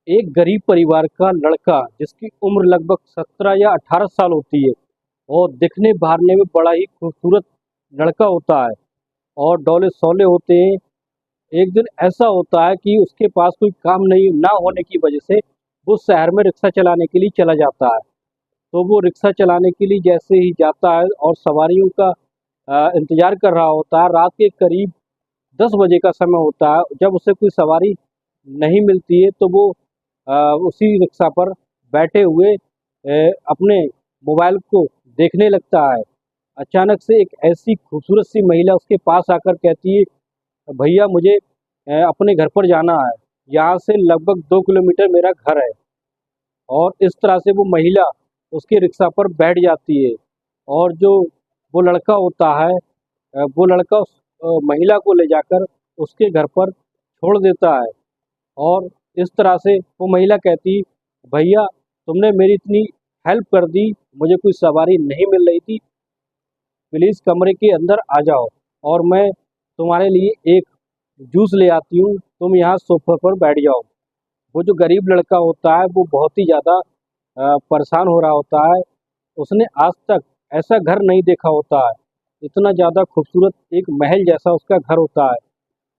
एक गरीब परिवार का लड़का जिसकी उम्र लगभग 17 या 18 साल होती है और दिखने भारने में बड़ा ही खूबसूरत लड़का होता है और डोले सोले होते हैं। एक दिन ऐसा होता है कि उसके पास कोई काम नहीं ना होने की वजह से वो शहर में रिक्शा चलाने के लिए चला जाता है। तो वो रिक्शा चलाने के लिए जैसे ही जाता है और सवारियों का इंतजार कर रहा होता है, रात के करीब 10 बजे का समय होता है। जब उसे कोई सवारी नहीं मिलती है तो वो उसी रिक्शा पर बैठे हुए अपने मोबाइल को देखने लगता है। अचानक से एक ऐसी खूबसूरत सी महिला उसके पास आकर कहती है, भैया मुझे अपने घर पर जाना है, यहाँ से लगभग 2 किलोमीटर मेरा घर है। और इस तरह से वो महिला उसके रिक्शा पर बैठ जाती है और जो वो लड़का होता है, वो लड़का उस महिला को ले जाकर उसके घर पर छोड़ देता है। और इस तरह से वो महिला कहती, भैया तुमने मेरी इतनी हेल्प कर दी, मुझे कोई सवारी नहीं मिल रही थी, प्लीज़ कमरे के अंदर आ जाओ और मैं तुम्हारे लिए एक जूस ले आती हूँ, तुम यहाँ सोफे पर बैठ जाओ। वो जो गरीब लड़का होता है वो बहुत ही ज़्यादा परेशान हो रहा होता है। उसने आज तक ऐसा घर नहीं देखा होता है, इतना ज़्यादा खूबसूरत एक महल जैसा उसका घर होता है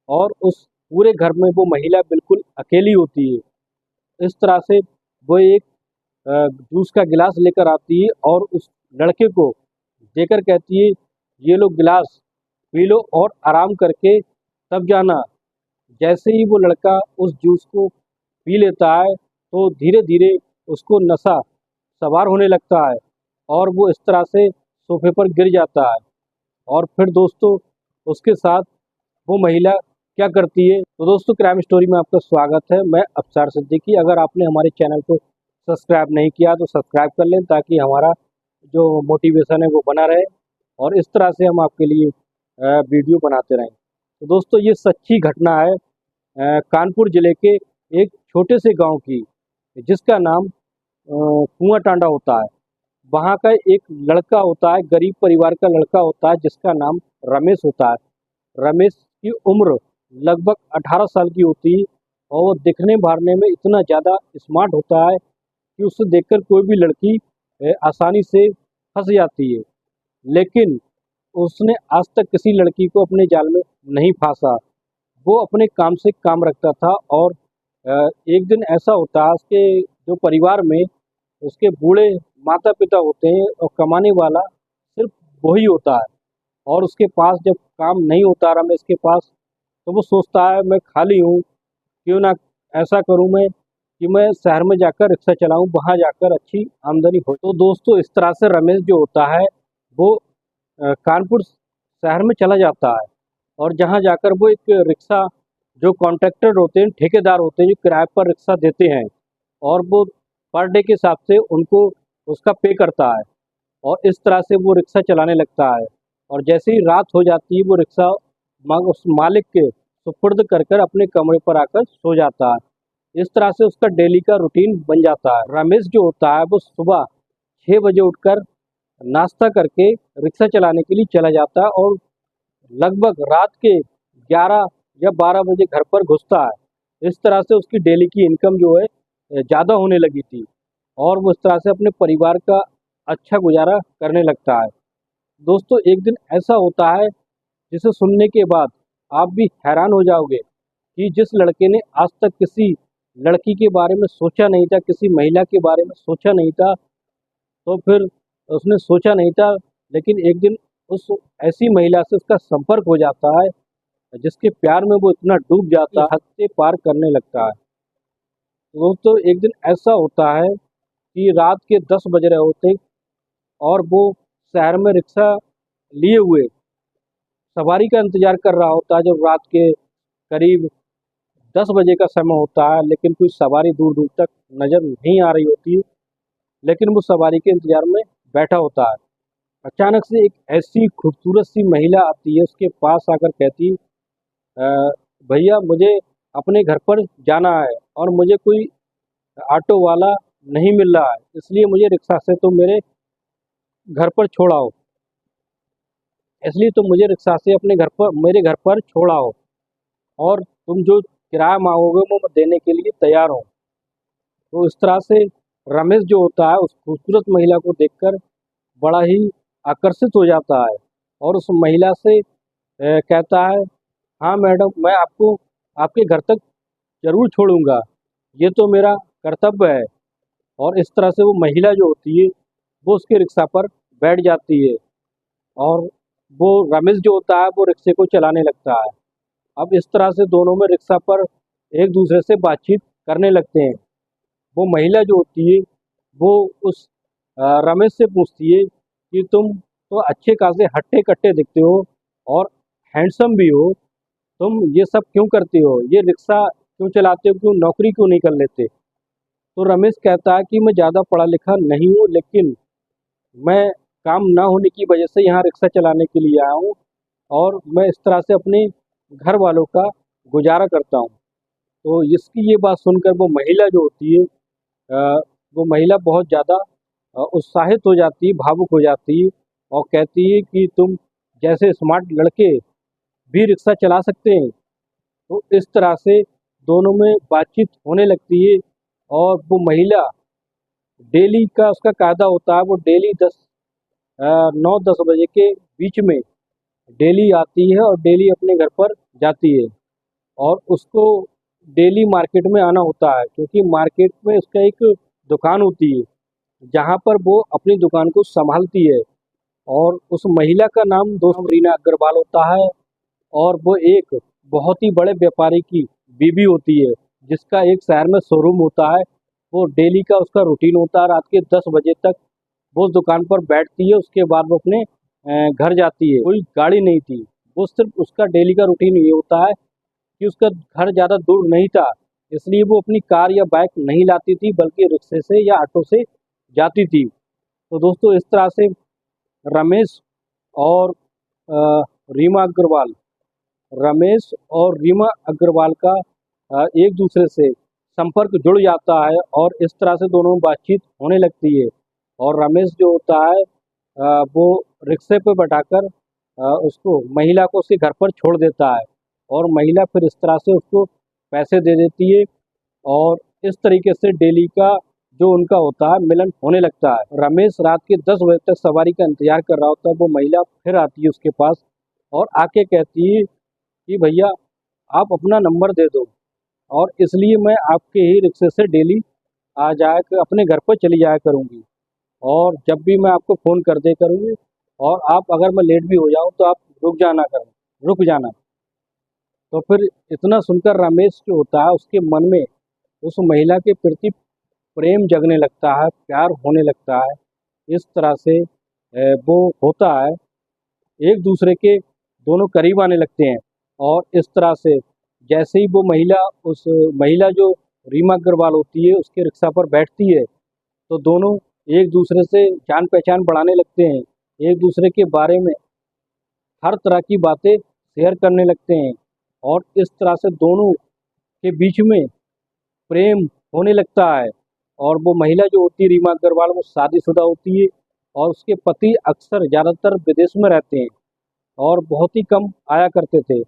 और उस पूरे घर में वो महिला बिल्कुल अकेली होती है। इस तरह से वो एक जूस का गिलास लेकर आती है और उस लड़के को देकर कहती है, ये लो गिलास पी लो और आराम करके तब जाना। जैसे ही वो लड़का उस जूस को पी लेता है तो धीरे धीरे उसको नशा सवार होने लगता है और वो इस तरह से सोफे पर गिर जाता है। और फिर दोस्तों उसके साथ वो महिला क्या करती है। तो दोस्तों क्राइम स्टोरी में आपका स्वागत है। मैं अफसार सिद्दीकी। अगर आपने हमारे चैनल को सब्सक्राइब नहीं किया तो सब्सक्राइब कर लें ताकि हमारा जो मोटिवेशन है वो बना रहे और इस तरह से हम आपके लिए वीडियो बनाते रहें। तो दोस्तों ये सच्ची घटना है कानपुर ज़िले के एक छोटे से गांव की, जिसका नाम कुआं टांडा होता है। वहाँ का एक लड़का होता है, गरीब परिवार का लड़का होता है जिसका नाम रमेश होता है। रमेश की उम्र लगभग 18 साल की होती है और वो दिखने भारने में इतना ज़्यादा स्मार्ट होता है कि उसे देखकर कोई भी लड़की आसानी से फंस जाती है। लेकिन उसने आज तक किसी लड़की को अपने जाल में नहीं फांसा। वो अपने काम से काम रखता था और एक दिन ऐसा होता है उसके जो परिवार में उसके बूढ़े माता पिता होते हैं और कमाने वाला सिर्फ वही होता है। और उसके पास जब काम नहीं होता रमेश के पास, तो वो सोचता है मैं खाली हूँ, क्यों ना ऐसा करूँ मैं कि मैं शहर में जाकर रिक्शा चलाऊँ, वहाँ जाकर अच्छी आमदनी हो। तो दोस्तों इस तरह से रमेश जो होता है वो कानपुर शहर में चला जाता है और जहाँ जाकर वो एक रिक्शा, जो कॉन्ट्रैक्टर होते हैं, ठेकेदार होते हैं जो किराए पर रिक्शा देते हैं, और वो पर डे के हिसाब से उनको उसका पे करता है और इस तरह से वो रिक्शा चलाने लगता है। और जैसे ही रात हो जाती है वो रिक्शा उस मालिक के सुपुर्द कर कर अपने कमरे पर आकर सो जाता है। इस तरह से उसका डेली का रूटीन बन जाता है। रमेश जो होता है वो सुबह 6 बजे उठकर नाश्ता करके रिक्शा चलाने के लिए चला जाता है और लगभग रात के 11 या 12 बजे घर पर घुसता है। इस तरह से उसकी डेली की इनकम जो है ज़्यादा होने लगी थी और वो इस तरह से अपने परिवार का अच्छा गुजारा करने लगता है। दोस्तों एक दिन ऐसा होता है जिसे सुनने के बाद आप भी हैरान हो जाओगे कि जिस लड़के ने आज तक किसी लड़की के बारे में सोचा नहीं था, किसी महिला के बारे में सोचा नहीं था, तो फिर उसने सोचा नहीं था, लेकिन एक दिन उस ऐसी महिला से उसका संपर्क हो जाता है जिसके प्यार में वो इतना डूब जाता है, हद से पार करने लगता है। दोस्तों एक दिन ऐसा होता है कि रात के 10 बज रहे होते और वो शहर में रिक्शा लिए हुए सवारी का इंतजार कर रहा होता है। जब रात के करीब 10 बजे का समय होता है लेकिन कोई सवारी दूर दूर तक नज़र नहीं आ रही होती है, लेकिन वो सवारी के इंतजार में बैठा होता है। अचानक से एक ऐसी खूबसूरत सी महिला आती है, उसके पास आकर कहती, "अ, भैया मुझे अपने घर पर जाना है और मुझे कोई ऑटो वाला नहीं मिल रहा है, इसलिए मुझे रिक्शा से तुम मेरे घर पर छोड़ाओ, इसलिए तुम मुझे रिक्शा से अपने घर पर मेरे घर पर छोड़ाओ और तुम जो किराया मांगोगे वो मैं देने के लिए तैयार हूँ।" तो इस तरह से रमेश जो होता है उस खूबसूरत महिला को देखकर बड़ा ही आकर्षित हो जाता है और उस महिला से कहता है, हाँ मैडम, मैं आपको आपके घर तक जरूर छोड़ूंगा, ये तो मेरा कर्तव्य है। और इस तरह से वो महिला जो होती है वो उसके रिक्शा पर बैठ जाती है और वो रमेश जो होता है वो रिक्शे को चलाने लगता है। अब इस तरह से दोनों में रिक्शा पर एक दूसरे से बातचीत करने लगते हैं। वो महिला जो होती है वो उस रमेश से पूछती है कि तुम तो अच्छे खासे हट्टे कट्टे दिखते हो और हैंडसम भी हो, तुम ये सब क्यों करते हो, ये रिक्शा क्यों चलाते हो, क्यों नौकरी क्यों नहीं कर लेते। तो रमेश कहता है कि मैं ज़्यादा पढ़ा लिखा नहीं हूँ, लेकिन मैं काम ना होने की वजह से यहाँ रिक्शा चलाने के लिए आया हूँ और मैं इस तरह से अपने घर वालों का गुजारा करता हूँ। तो इसकी ये बात सुनकर वो महिला जो होती है वो महिला बहुत ज़्यादा उत्साहित हो जाती है, भावुक हो जाती है और कहती है कि तुम जैसे स्मार्ट लड़के भी रिक्शा चला सकते हैं। तो इस तरह से दोनों में बातचीत होने लगती है और वो महिला डेली का उसका कायदा होता है, वो डेली 9-10 बजे के बीच में डेली आती है और डेली अपने घर पर जाती है। और उसको डेली मार्केट में आना होता है क्योंकि मार्केट में उसका एक दुकान होती है जहाँ पर वो अपनी दुकान को संभालती है। और उस महिला का नाम दोस्त रीना अग्रवाल होता है और वो एक बहुत ही बड़े व्यापारी की बीवी होती है जिसका एक शहर में शोरूम होता है। वो डेली का उसका रूटीन होता है, रात के 10 बजे तक वो उस दुकान पर बैठती है, उसके बाद वो अपने घर जाती है। कोई गाड़ी नहीं थी, वो सिर्फ उसका डेली का रूटीन ये होता है कि उसका घर ज़्यादा दूर नहीं था, इसलिए वो अपनी कार या बाइक नहीं लाती थी बल्कि रिक्शे से या ऑटो से जाती थी। तो दोस्तों इस तरह से रमेश और अ, रीमा अग्रवाल रमेश और रीमा अग्रवाल का एक दूसरे से संपर्क जुड़ जाता है और इस तरह से दोनों में बातचीत होने लगती है। और रमेश जो होता है वो रिक्शे पे बैठाकर उसको महिला को उसके घर पर छोड़ देता है और महिला फिर इस तरह से उसको पैसे दे देती है और इस तरीके से डेली का जो उनका होता है मिलन होने लगता है। रमेश रात के 10 बजे तक सवारी का इंतजार कर रहा होता है, वो महिला फिर आती है उसके पास और आके कहती है कि भैया आप अपना नंबर दे दो और इसलिए मैं आपके ही रिक्शे से डेली आ जाया अपने घर पर चली जाया करूँगी और जब भी मैं आपको फ़ोन कर दे करूँगी और आप अगर मैं लेट भी हो जाऊँ तो आप रुक जाना। तो फिर इतना सुनकर रमेश जो होता है उसके मन में उस महिला के प्रति प्रेम जगने लगता है, प्यार होने लगता है। इस तरह से वो होता है, एक दूसरे के दोनों करीब आने लगते हैं और इस तरह से जैसे ही वो महिला उस महिला जो रीमा अग्रवाल होती है उसके रिक्शा पर बैठती है तो दोनों एक दूसरे से जान पहचान बढ़ाने लगते हैं, एक दूसरे के बारे में हर तरह की बातें शेयर करने लगते हैं और इस तरह से दोनों के बीच में प्रेम होने लगता है। और वो महिला जो होती है रीमा अग्रवाल वो शादीशुदा होती है और उसके पति अक्सर ज़्यादातर विदेश में रहते हैं और बहुत ही कम आया करते थे।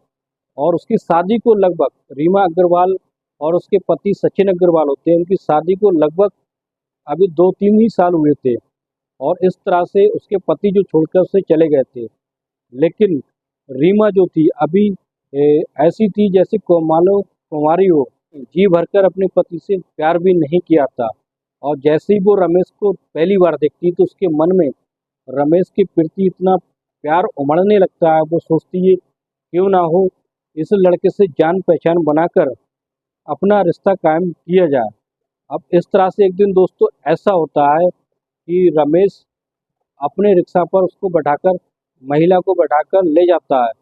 और उसकी शादी को लगभग रीमा अग्रवाल और उसके पति सचिन अग्रवाल होते हैं, उनकी शादी को लगभग अभी 2-3 ही साल हुए थे और इस तरह से उसके पति जो छोड़कर उससे चले गए थे। लेकिन रीमा जो थी अभी ऐसी थी जैसे को मानो कुंवारी हो, जी भरकर अपने पति से प्यार भी नहीं किया था। और जैसे ही वो रमेश को पहली बार देखती तो उसके मन में रमेश के प्रति इतना प्यार उमड़ने लगता है, वो सोचती है क्यों ना हो इस लड़के से जान पहचान बनाकर अपना रिश्ता कायम किया जाए। अब इस तरह से एक दिन दोस्तों ऐसा होता है कि रमेश अपने रिक्शा पर उसको बैठाकर महिला को बैठाकर ले जाता है।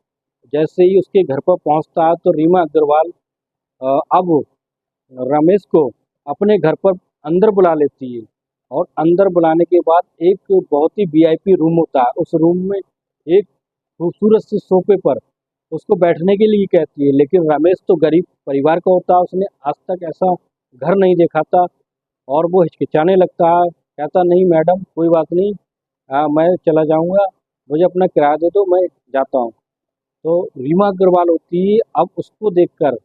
जैसे ही उसके घर पर पहुंचता है तो रीमा अग्रवाल अब रमेश को अपने घर पर अंदर बुला लेती है और अंदर बुलाने के बाद एक बहुत ही वीआईपी रूम होता है, उस रूम में एक खूबसूरत सी सोफे पर उसको बैठने के लिए कहती है। लेकिन रमेश तो गरीब परिवार का होता है, उसने आज तक ऐसा घर नहीं देखा था और वो हिचकिचाने लगता है, कहता नहीं मैडम कोई बात नहीं, मैं चला जाऊंगा, मुझे अपना किराया दे दो, मैं जाता हूँ। तो रीमा अग्रवाल होती है अब उसको देखकर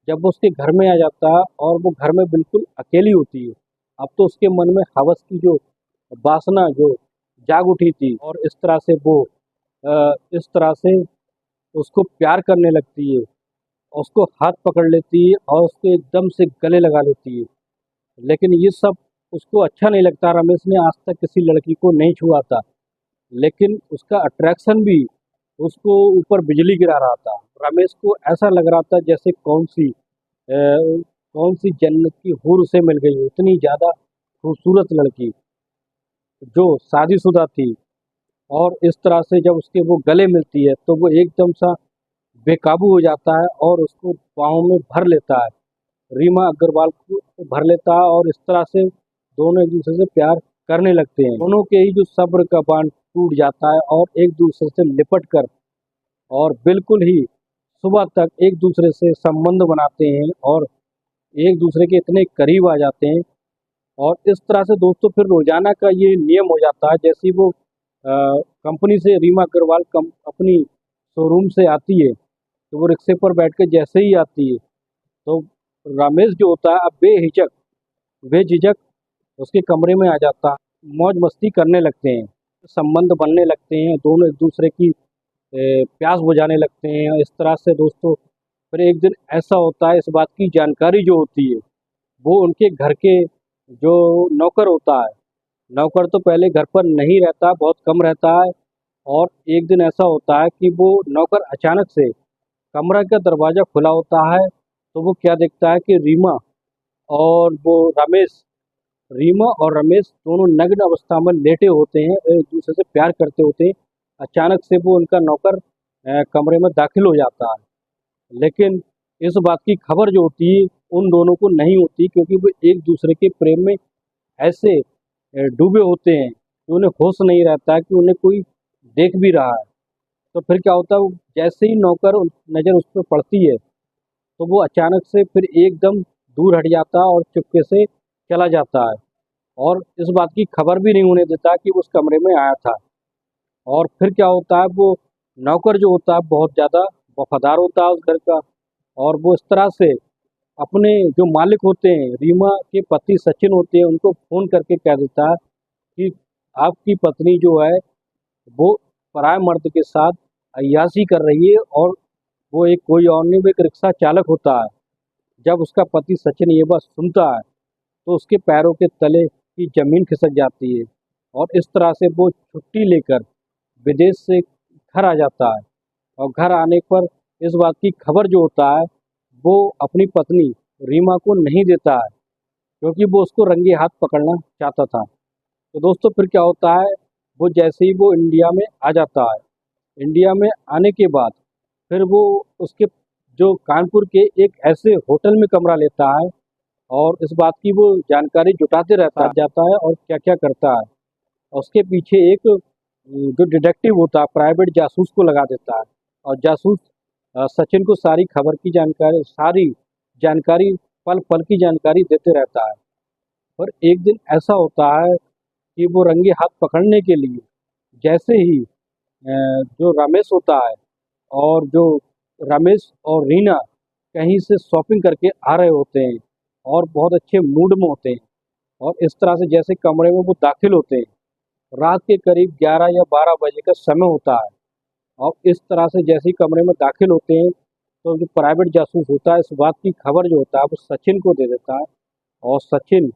जब वो उसके घर में आ जाता है और वो घर में बिल्कुल अकेली होती है अब तो उसके मन में हवस की जो वासना जो जाग उठी थी, और इस तरह से वो इस तरह से उसको प्यार करने लगती है, उसको हाथ पकड़ लेती है और उसको एकदम से गले लगा लेती है। लेकिन ये सब उसको अच्छा नहीं लगता। रमेश ने आज तक किसी लड़की को नहीं छुआ था, लेकिन उसका अट्रैक्शन भी उसको ऊपर बिजली गिरा रहा था। रमेश को ऐसा लग रहा था जैसे कौन सी जन्नत की हूर उसे मिल गई हो, इतनी ज़्यादा खूबसूरत लड़की जो शादीशुदा थी। और इस तरह से जब उसके वो गले मिलती है तो वो एकदम सा बेकाबू हो जाता है और उसको बाहों में भर लेता है, रीमा अग्रवाल को भर लेता है, और इस तरह से दोनों एक दूसरे से प्यार करने लगते हैं। दोनों के ही जो सब्र का बांध टूट जाता है और एक दूसरे से लिपट कर और बिल्कुल ही सुबह तक एक दूसरे से संबंध बनाते हैं और एक दूसरे के इतने करीब आ जाते हैं। और इस तरह से दोस्तों फिर रोजाना का ये नियम हो जाता है, जैसे ही वो कंपनी से रीमा अग्रवाल अपनी शोरूम से आती है, तो वो रिक्शे पर बैठ के जैसे ही आती है तो रमेश जो होता है अब बेझिझक उसके कमरे में आ जाता है, मौज मस्ती करने लगते हैं, संबंध बनने लगते हैं, दोनों एक दूसरे की प्यास बुझाने लगते हैं। इस तरह से दोस्तों फिर एक दिन ऐसा होता है, इस बात की जानकारी जो होती है वो उनके घर के जो नौकर होता है, नौकर तो पहले घर पर नहीं रहता, बहुत कम रहता है। और एक दिन ऐसा होता है कि वो नौकर अचानक से कमरा का दरवाज़ा खुला होता है, तो वो क्या देखता है कि और वो रमेश रीमा और रमेश दोनों नग्न अवस्था में लेटे होते हैं, एक दूसरे से प्यार करते होते हैं। अचानक से वो उनका नौकर कमरे में दाखिल हो जाता है, लेकिन इस बात की खबर जो होती है उन दोनों को नहीं होती, क्योंकि वो एक दूसरे के प्रेम में ऐसे डूबे होते हैं कि उन्हें होश नहीं रहता है कि उन्हें कोई देख भी रहा है। तो फिर क्या होता है, जैसे ही नज़र उस पर पड़ती है तो वो अचानक से फिर एकदम दूर हट जाता है और चुपके से चला जाता है, और इस बात की खबर भी नहीं होने देता कि वो उस कमरे में आया था। और फिर क्या होता है, वो नौकर जो होता है बहुत ज़्यादा वफादार होता है उस घर का, और वो इस तरह से अपने जो मालिक होते हैं, रीमा के पति सचिन होते हैं, उनको फ़ोन करके कह देता है कि आपकी पत्नी जो है वो पराये मर्द के साथ अय्याशी कर रही है, और वो एक कोई और नहीं, वो एक रिक्शा चालक होता है। जब उसका पति सचिन ये बात सुनता है तो उसके पैरों के तले की ज़मीन खिसक जाती है, और इस तरह से वो छुट्टी लेकर विदेश से घर आ जाता है। और घर आने पर इस बात की खबर जो होता है वो अपनी पत्नी रीमा को नहीं देता है, क्योंकि वो उसको रंगे हाथ पकड़ना चाहता था। तो दोस्तों फिर क्या होता है, वो जैसे ही वो इंडिया में आ जाता है, इंडिया में आने के बाद फिर वो उसके जो कानपुर के एक ऐसे होटल में कमरा लेता है, और इस बात की वो जानकारी जुटाते रहता जाता है और क्या क्या करता है। और उसके पीछे एक जो डिटेक्टिव होता है प्राइवेट जासूस को लगा देता है, और जासूस सचिन को सारी जानकारी पल पल की जानकारी देते रहता है। और एक दिन ऐसा होता है कि वो रंगे हाथ पकड़ने के लिए जैसे ही जो रमेश होता है और जो रमेश और रीना कहीं से शॉपिंग करके आ रहे होते हैं और बहुत अच्छे मूड में होते हैं, और इस तरह से जैसे कमरे में वो दाखिल होते हैं, रात के करीब 11 या 12 बजे का समय होता है। और इस तरह से जैसे ही कमरे में दाखिल होते हैं तो जो प्राइवेट जासूस होता है इस बात की खबर जो होता है वो सचिन को दे देता है, और सचिन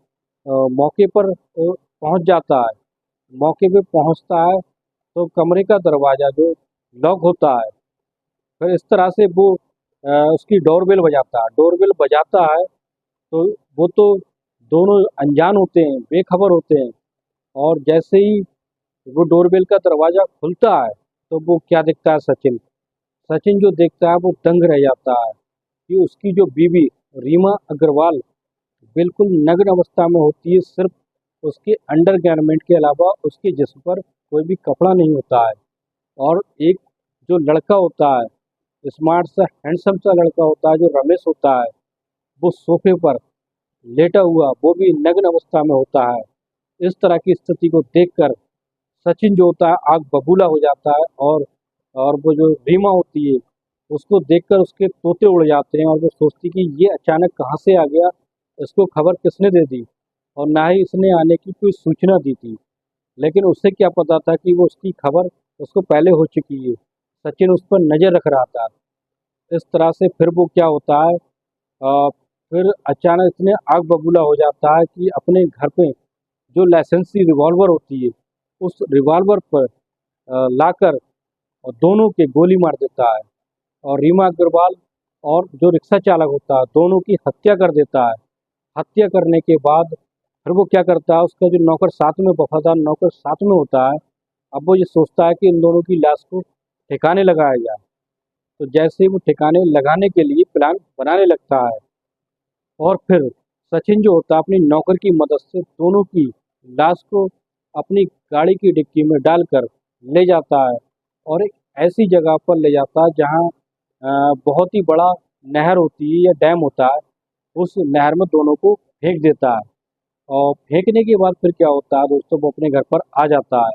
मौके पर पहुंच जाता है। मौके पे पहुंचता है तो कमरे का दरवाज़ा जो लॉक होता है, फिर इस तरह से वो उसकी डोरबेल बजाता है। डोरबेल बजाता है तो वो तो दोनों अनजान होते हैं, बेखबर होते हैं, और जैसे ही वो डोरबेल का दरवाज़ा खुलता है तो वो क्या दिखता है, सचिन सचिन जो देखता है वो दंग रह जाता है कि उसकी जो बीवी रीमा अग्रवाल बिल्कुल नग्न अवस्था में होती है, सिर्फ उसके अंडरगारमेंट के अलावा उसके जिस्म पर कोई भी कपड़ा नहीं होता है। और एक जो लड़का होता है, स्मार्ट सा हैंडसम सा लड़का होता है जो रमेश होता है, वो सोफे पर लेटा हुआ वो भी नग्न अवस्था में होता है। इस तरह की स्थिति को देखकर सचिन जो होता है आग बबूला हो जाता है, और वो जो रीमा होती है उसको देखकर उसके तोते उड़ जाते हैं, और वो सोचती कि ये अचानक कहाँ से आ गया, इसको खबर किसने दे दी। और ना ही इसने आने की कोई सूचना दी थी। लेकिन उसे क्या पता था कि वो उसकी खबर उसको पहले हो चुकी है। सचिन उस पर नज़र रख रहा था। इस तरह से फिर वो क्या होता है, फिर अचानक इतने आग बबूला हो जाता है कि अपने घर पे जो लाइसेंसी रिवॉल्वर होती है, उस रिवॉल्वर पर लाकर और दोनों के गोली मार देता है। और रीमा अग्रवाल और जो रिक्शा चालक होता है, दोनों की हत्या कर देता है। हत्या करने के बाद फिर वो क्या करता है, उसका जो नौकर साथ में, वफादार नौकर साथ में होता है, अब वो ये सोचता है कि इन दोनों की लाश को ठिकाने लगाया जाए। तो जैसे ही वो ठिकाने लगाने के लिए प्लान बनाने लगता है, और फिर सचिन जो होता है अपनी नौकर की मदद से दोनों की लाश को अपनी गाड़ी की डिक्की में डालकर ले जाता है, और एक ऐसी जगह पर ले जाता है जहाँ बहुत ही बड़ा नहर होती है या डैम होता है। उस नहर में दोनों को फेंक देता है। और फेंकने के बाद फिर क्या होता है दोस्तों, वो अपने घर पर आ जाता है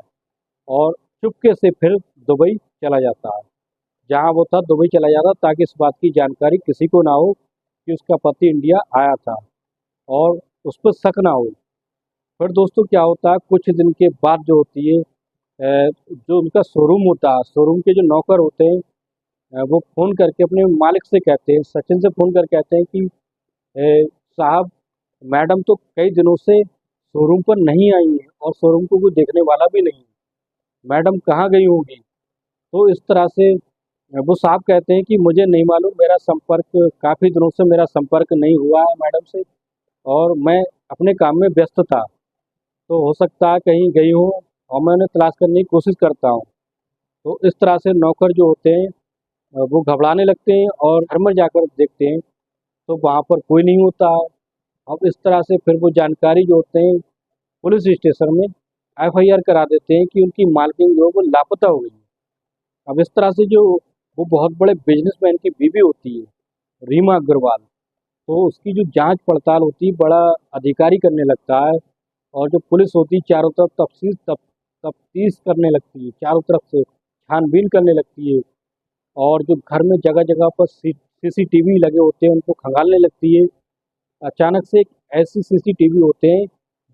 और चुपके से फिर दुबई चला जाता है। जहाँ वो था दुबई चला जाता ताकि इस बात की जानकारी किसी को ना हो कि उसका पति इंडिया आया था, और उस पर शक ना हो। फिर दोस्तों क्या होता है, कुछ दिन के बाद जो होती है, जो उनका शोरूम होता है, शोरूम के जो नौकर होते हैं, वो फ़ोन करके अपने मालिक से कहते हैं, सचिन से फ़ोन कर कहते हैं कि साहब, मैडम तो कई दिनों से शोरूम पर नहीं आई हैं और शोरूम को कोई देखने वाला भी नहीं है। मैडम कहाँ गई होंगी? तो इस तरह से वो साहब कहते हैं कि मुझे नहीं मालूम, मेरा संपर्क काफ़ी दिनों से मेरा संपर्क नहीं हुआ है मैडम से, और मैं अपने काम में व्यस्त था। तो हो सकता है कहीं गई हो, और मैं उन्हें तलाश करने की कोशिश करता हूँ। तो इस तरह से नौकर जो होते हैं, वो घबराने लगते हैं और घर में जाकर देखते हैं तो वहाँ पर कोई नहीं होता है। अब इस तरह से फिर वो जानकारी जो होते हैं पुलिस स्टेशन में एफआईआर करा देते हैं कि उनकी मालकिन जो है वो लापता हो गई है। अब इस तरह से जो वो बहुत बड़े बिजनेसमैन की बीवी होती है, रीमा अग्रवाल, तो उसकी जो जांच पड़ताल होती है बड़ा अधिकारी करने लगता है। और जो पुलिस होती है चारों तरफ तफ्तीश करने लगती है, चारों तरफ से छानबीन करने लगती है। और जो घर में जगह जगह पर सीसीटीवी लगे होते हैं उनको खंगालने लगती है। अचानक से एक ऐसी सीसीटीवी होते हैं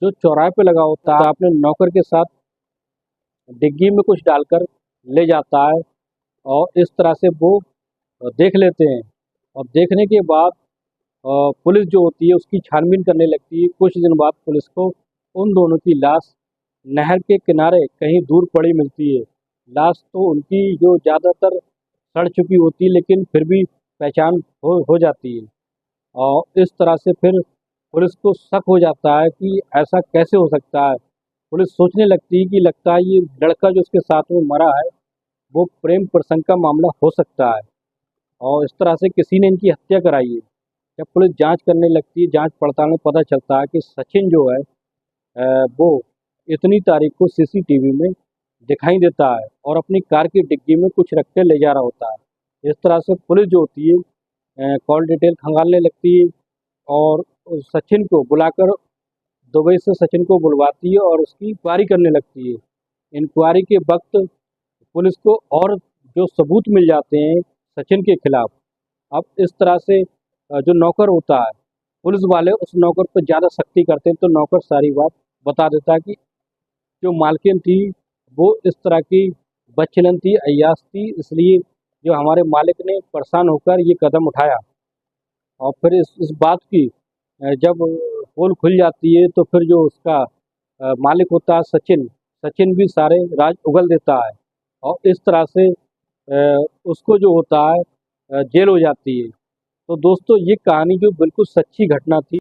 जो चौराहे पे लगा होता है, अपने नौकर के साथ डिग्गी में कुछ डालकर ले जाता है। और इस तरह से वो देख लेते हैं, और देखने के बाद पुलिस जो होती है उसकी छानबीन करने लगती है। कुछ दिन बाद पुलिस को उन दोनों की लाश नहर के किनारे कहीं दूर पड़ी मिलती है। लाश तो उनकी जो ज़्यादातर सड़ चुकी होती है, लेकिन फिर भी पहचान हो जाती है। और इस तरह से फिर पुलिस को शक हो जाता है कि ऐसा कैसे हो सकता है। पुलिस सोचने लगती है कि लगता है ये लड़का जो उसके साथ में मरा है वो प्रेम प्रसंग का मामला हो सकता है, और इस तरह से किसी ने इनकी हत्या कराई है। जब पुलिस जांच करने लगती है, जांच पड़ताल में पता चलता है कि सचिन जो है, वो इतनी तारीख को सीसीटीवी में दिखाई देता है और अपनी कार की डिग्गी में कुछ रख के ले जा रहा होता है। इस तरह से पुलिस जो होती है कॉल डिटेल खंगालने लगती है, और सचिन को बुलाकर दुबई से सचिन को बुलवाती है और उसकी इंक्वायरी करने लगती है। इंक्वायरी के वक्त पुलिस को और जो सबूत मिल जाते हैं सचिन के खिलाफ। अब इस तरह से जो नौकर होता है, पुलिस वाले उस नौकर पर ज़्यादा सख्ती करते हैं, तो नौकर सारी बात बता देता है कि जो मालकिन थी वो इस तरह की बदचलन थी, अय्याश थी, इसलिए जो हमारे मालिक ने परेशान होकर ये कदम उठाया। और फिर इस बात की जब पोल खुल जाती है तो फिर जो उसका मालिक होता है सचिन, सचिन भी सारे राज उगल देता है, और इस तरह से उसको जो होता है जेल हो जाती है। तो दोस्तों ये कहानी जो बिल्कुल सच्ची घटना थी।